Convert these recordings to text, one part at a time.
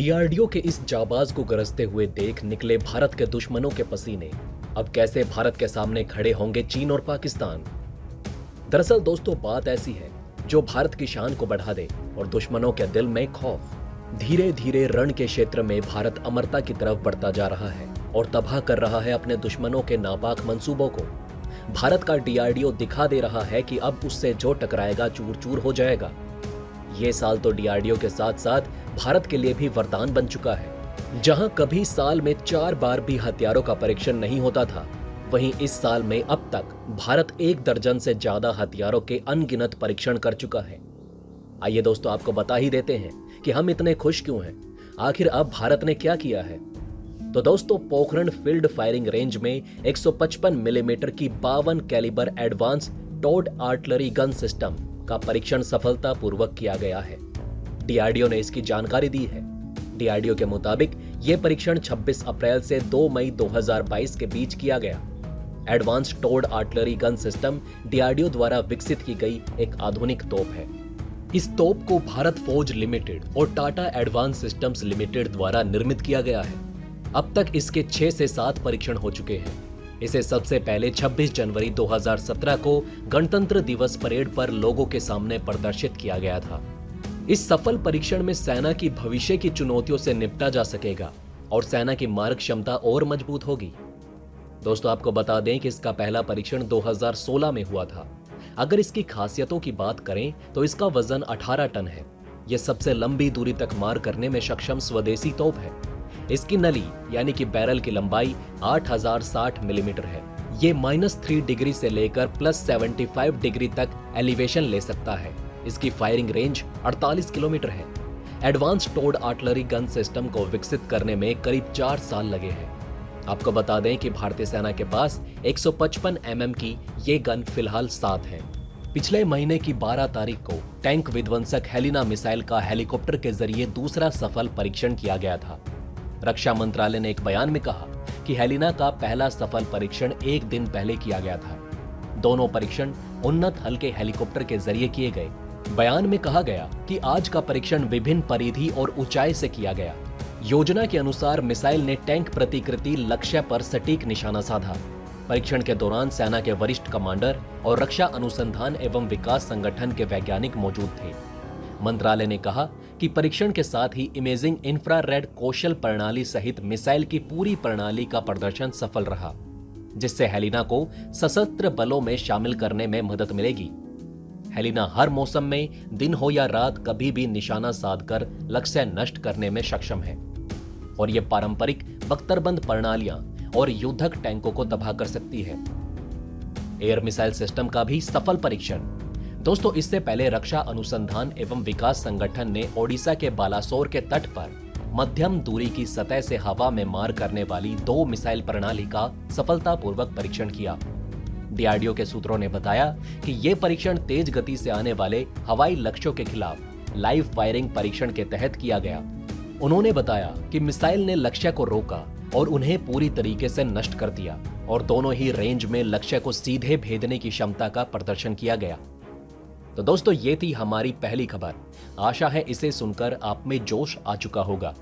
DRDO के इस जाबाज को गरजते हुए देख निकले भारत के दुश्मनों के पसीने। अब कैसे भारत के सामने खड़े होंगे चीन और पाकिस्तान। दरअसल दोस्तों बात ऐसी है जो भारत की शान को बढ़ा दे और दुश्मनों के दिल में खौफ। धीरे धीरे रण के क्षेत्र में भारत अमरता की तरफ बढ़ता जा रहा है और तबाह कर रहा है अपने दुश्मनों के नापाक मंसूबों को। भारत का डीआरडीओ दिखा दे रहा है कि अब उससे जो टकराएगा चूर चूर हो जाएगा। ये साल तो डीआरडीओ के साथ साथ भारत के लिए भी वरदान बन चुका है। जहां कभी साल में 4 बार भी हथियारों का परीक्षण नहीं होता था, वहीं इस साल में अब तक भारत 1 दर्जन से ज्यादा हथियारों के अनगिनत परीक्षण कर चुका है। आइए दोस्तों आपको बता ही देते हैं कि हम इतने खुश क्यों हैं। आखिर अब भारत ने क्या किया है। तो दोस्तों पोखरण फील्ड फायरिंग रेंज में 155 मिलीमीटर की 52 calibre advance towed artillery gun system का परीक्षण सफलतापूर्वक किया गया है। डीआरडीओ ने इसकी जानकारी दी है। डीआरडीओ के मुताबिक यह परीक्षण 26 अप्रैल से 2 मई 2022 के बीच किया गया। Advance towed artillery gun system DRDO द्वारा विकसित की गई एक आधुनिक तोप है। इस तोप को भारत फौज लिमिटेड और टाटा एडवांस सिस्टम्स लिमिटेड द्वारा निर्मित किया गया है। अब तक इसके 6 से 7 परीक्षण हो चुके हैं। इसे सबसे पहले 26 जनवरी 2017 को गणतंत्र दिवस परेड पर लोगों के सामने प्रदर्शित किया गया था। इस सफल परीक्षण में सेना की भविष्य की चुनौतियों से निपटा जा सकेगा और सेना की मारक क्षमता और मजबूत होगी। दोस्तों आपको बता दें कि इसका पहला परीक्षण 2016 में हुआ था। अगर इसकी खासियतों की बात करें तो इसका वजन 18 टन है। यह सबसे लंबी दूरी तक मार करने में सक्षम स्वदेशी तोप है। इसकी नली यानी कि बैरल की लंबाई 8060 मिलीमीटर है। ये -3 डिग्री से लेकर +75 डिग्री तक एलिवेशन ले सकता है। इसकी फायरिंग रेंज 48 किलोमीटर है। Advance towed artillery gun system को विकसित करने में करीब 4 साल लगे हैं। आपको बता दें कि भारतीय सेना के पास 155 mm की ये गन फिलहाल 7 है। पिछले महीने की 12 तारीख को टैंक विध्वंसक हेलिना मिसाइल का हेलीकॉप्टर के जरिए दूसरा सफल परीक्षण किया गया था। रक्षा मंत्रालय ने एक बयान में कहा कि हेलिना का पहला सफल परीक्षण 1 दिन पहले किया गया था। दोनों परीक्षण उन्नत हल्के हेलीकॉप्टर के जरिए किए गए। बयान में कहा गया कि आज का परीक्षण विभिन्न परिधि और ऊंचाई से किया गया। योजना के अनुसार मिसाइल ने टैंक प्रतिकृति लक्ष्य पर सटीक निशाना साधा। परीक्षण के दौरान सेना के वरिष्ठ कमांडर और रक्षा अनुसंधान एवं विकास संगठन के वैज्ञानिक मौजूद थे। मंत्रालय ने कहा कि परीक्षण के साथ ही इमेजिंग इंफ्रारेड कौशल प्रणाली सहित मिसाइल की पूरी प्रणाली का प्रदर्शन सफल रहा, जिससे हेलिना को सशस्त्र बलों में शामिल करने में मदद मिलेगी। हेलिना हर मौसम में दिन हो या रात कभी भी निशाना साधकर लक्ष्य नष्ट करने में सक्षम है और यह पारंपरिक बख्तरबंद प्रणालियां और युद्धक टैंकों को तबाह कर सकती है। एयर मिसाइल सिस्टम का भी सफल परीक्षण। दोस्तों इससे पहले रक्षा अनुसंधान एवं विकास संगठन ने ओडिशा के बालासोर के तट पर मध्यम दूरी की सतह से हवा में मार करने वाली 2 मिसाइल प्रणाली का सफलतापूर्वक परीक्षण किया। डीआरडीओ के सूत्रों ने बताया कि यह परीक्षण तेज गति से आने वाले हवाई लक्ष्यों के खिलाफ लाइव फायरिंग परीक्षण के तहत किया गया। उन्होंने बताया कि मिसाइल ने लक्ष्य को रोका और उन्हें पूरी तरीके से नष्ट कर दिया और दोनों ही रेंज में लक्ष्य को सीधे भेदने की क्षमता का प्रदर्शन किया गया। तो दोस्तों ये थी हमारी पहली खबर। आशा है इसे सुनकर आप में जोश आ चुका होगा।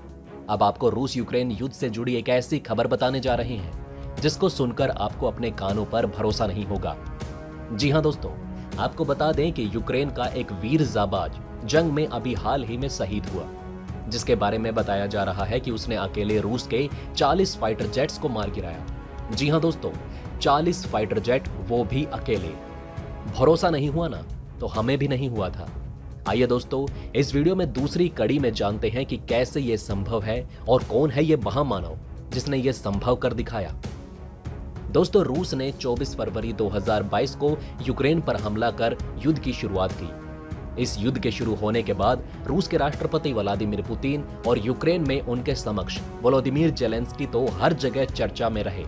अब आपको रूस यूक्रेन युद्ध से जुड़ी एक ऐसी खबर बताने जा रहे हैं जिसको सुनकर आपको अपने कानों पर भरोसा नहीं होगा। जी हां दोस्तों, आपको बता दें कि यूक्रेन का एक वीर जाबाज जंग में अभी हाल ही में शहीद हुआ, जिसके बारे में बताया जा रहा है कि उसने अकेले रूस के 40 फाइटर जेट्स को मार गिराया। जी हां दोस्तों, 40 फाइटर जेट, वो भी अकेले। भरोसा नहीं हुआ ना, तो हमें भी नहीं हुआ था। आइए दोस्तों इस वीडियो में दूसरी कड़ी में जानते हैं कि कैसे यह संभव है और कौन है यह महामानव जिसने यह संभव कर दिखाया। दोस्तों रूस ने 24 फरवरी 2022 को यूक्रेन पर हमला कर युद्ध की शुरुआत की। इस युद्ध के शुरू होने के बाद रूस के राष्ट्रपति व्लादिमीर पुतिन और यूक्रेन में उनके समक्ष वोलोदिमीर जेलेंस्की तो हर जगह चर्चा में रहे।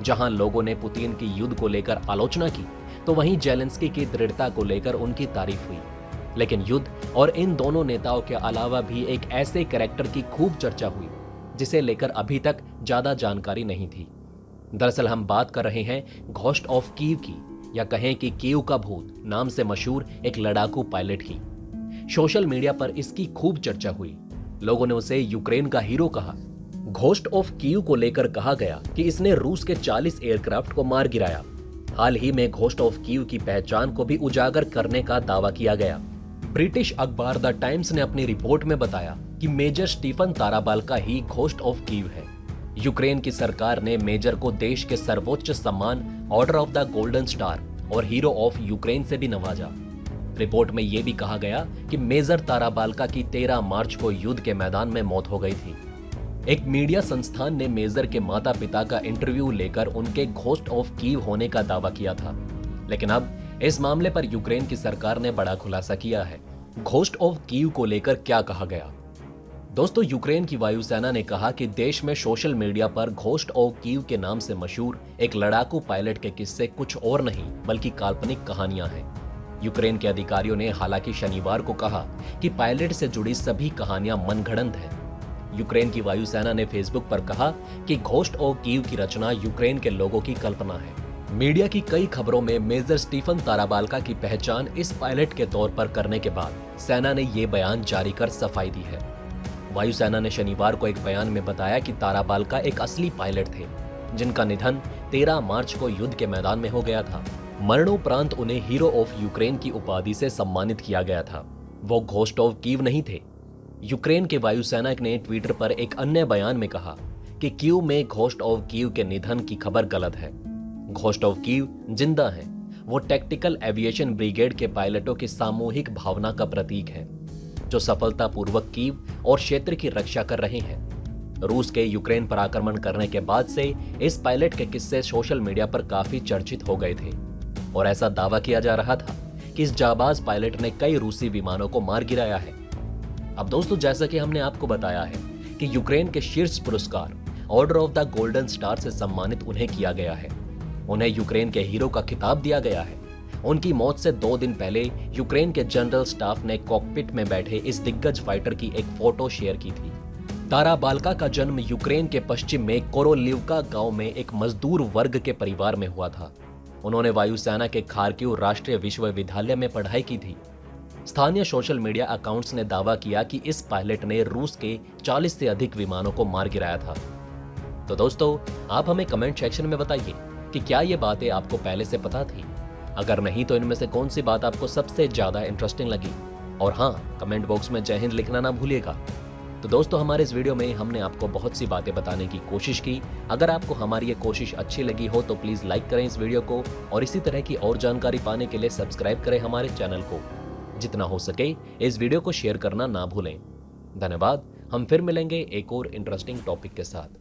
जहां लोगों ने पुतिन की युद्ध को लेकर आलोचना की, तो वहीं जेलेंस्की की दृढ़ता को लेकर उनकी तारीफ हुई। लेकिन युद्ध और इन दोनों नेताओं के अलावा भी एक ऐसे कैरेक्टर की खूब चर्चा हुई जिसे लेकर अभी तक ज्यादा जानकारी नहीं थी। दरअसल हम बात कर रहे हैं घोस्ट ऑफ कीव की, या कहें कि कीव का भूत नाम से मशहूर एक लड़ाकू पायलट की। सोशल मीडिया पर इसकी खूब चर्चा हुई। लोगों ने उसे यूक्रेन का हीरो कहा। घोस्ट ऑफ कीव को लेकर कहा गया कि इसने रूस के 40 एयरक्राफ्ट को मार गिराया। हाल ही में घोस्ट ऑफ कीव की पहचान को भी उजागर करने का दावा किया गया। ब्रिटिश अखबार द टाइम्स ने अपनी रिपोर्ट में बताया कि मेजर स्टीफन ताराबाल्का ही घोस्ट ऑफ कीव है। यूक्रेन की सरकार ने मेजर को देश के सर्वोच्च सम्मान order of the golden star और हीरो ऑफ यूक्रेन से भी नवाजा। रिपोर्ट में यह भी कहा गया कि मेजर ताराबाल्का की 13 मार्च को युद्ध के मैदान में मौत हो गई थी। एक मीडिया संस्थान ने मेजर के माता पिता का इंटरव्यू लेकर उनके घोस्ट ऑफ कीव होने का दावा किया था, लेकिन अब इस मामले पर यूक्रेन की सरकार ने बड़ा खुलासा किया है। घोस्ट ऑफ कीव को लेकर क्या कहा गया? दोस्तों, यूक्रेन की वायुसेना ने कहा कि देश में सोशल मीडिया पर घोस्ट ऑफ कीव के नाम से मशहूर एक लड़ाकू पायलट के किस्से कुछ और नहीं बल्कि काल्पनिक कहानियां हैं। यूक्रेन के अधिकारियों ने हालांकि शनिवार को कहा कि पायलट से जुड़ी सभी कहानियां मनगढ़ंत हैं। यूक्रेन की वायुसेना ने फेसबुक पर कहा कि घोस्ट ऑफ कीव की रचना यूक्रेन के लोगों की कल्पना है। मीडिया की कई खबरों में मेजर स्टीफन ताराबाल्का की पहचान इस पायलट के तौर पर करने के बाद सेना ने यह बयान जारी कर सफाई दी है। वायुसेना ने शनिवार को एक बयान में बताया कि ताराबाल्का एक असली पायलट थे, जिनका निधन 13 मार्च को युद्ध के मैदान में हो गया था। मरणोपरांत उन्हें हीरो ऑफ यूक्रेन की उपाधि से सम्मानित किया गया था। वो घोस्ट ऑफ कीव नहीं थे। यूक्रेन के वायुसेना ने ट्विटर पर एक अन्य बयान में कहा कि कीव में घोस्ट ऑफ कीव के निधन की खबर गलत है। घोस्ट ऑफ कीव जिंदा हैं। वो टैक्टिकल एविएशन ब्रिगेड के पायलटों की सामूहिक भावना का प्रतीक है, जो सफलतापूर्वक कीव और क्षेत्र की रक्षा कर रहे हैं। रूस के यूक्रेन पर आक्रमण करने के बाद से इस पायलट के किस्से सोशल मीडिया पर काफी चर्चित हो गए थे और ऐसा दावा किया जा रहा था कि इस जाबाज पायलट ने कई रूसी विमानों को मार गिराया है। अब दोस्तों, जैसा कि हमने आपको बताया है कि यूक्रेन के शीर्ष पुरस्कार order of the golden star से सम्मानित उन्हें किया गया है। उन्हें यूक्रेन के हीरो का खिताब दिया गया है। उनकी मौत से 2 दिन पहले यूक्रेन के जनरल स्टाफ ने कॉकपिट में बैठे इस दिग्गज फाइटर की एक फोटो शेयर की थी। ताराबाल्का का जन्म यूक्रेन के पश्चिम में कोरोलिवका गांव में एक मजदूर वर्ग के परिवार में हुआ था। उन्होंने वायुसेना के खार्किव राष्ट्रीय विश्वविद्यालय में पढ़ाई की थी। स्थानीय सोशल मीडिया अकाउंट्स ने दावा किया कि इस पायलट ने रूस के 40 से अधिक विमानों को मार गिराया था। तो दोस्तों, आप हमें कमेंट सेक्शन में बताइए कि क्या ये बातें आपको पहले से पता थी? अगर नहीं तो इनमें से कौन सी बात आपको सबसे ज्यादा इंटरेस्टिंग लगी? और हाँ, कमेंट बॉक्स में जय हिंद लिखना ना भूलिएगा। तो दोस्तों, हमारे इस वीडियो में हमने आपको बहुत सी बातें बताने की कोशिश की। अगर आपको हमारी ये कोशिश अच्छी लगी हो तो प्लीज लाइक करें इस वीडियो को और इसी तरह की और जानकारी पाने के लिए सब्सक्राइब करें हमारे चैनल को। जितना हो सके इस वीडियो को शेयर करना ना भूलें। धन्यवाद। हम फिर मिलेंगे एक और इंटरेस्टिंग टॉपिक के साथ।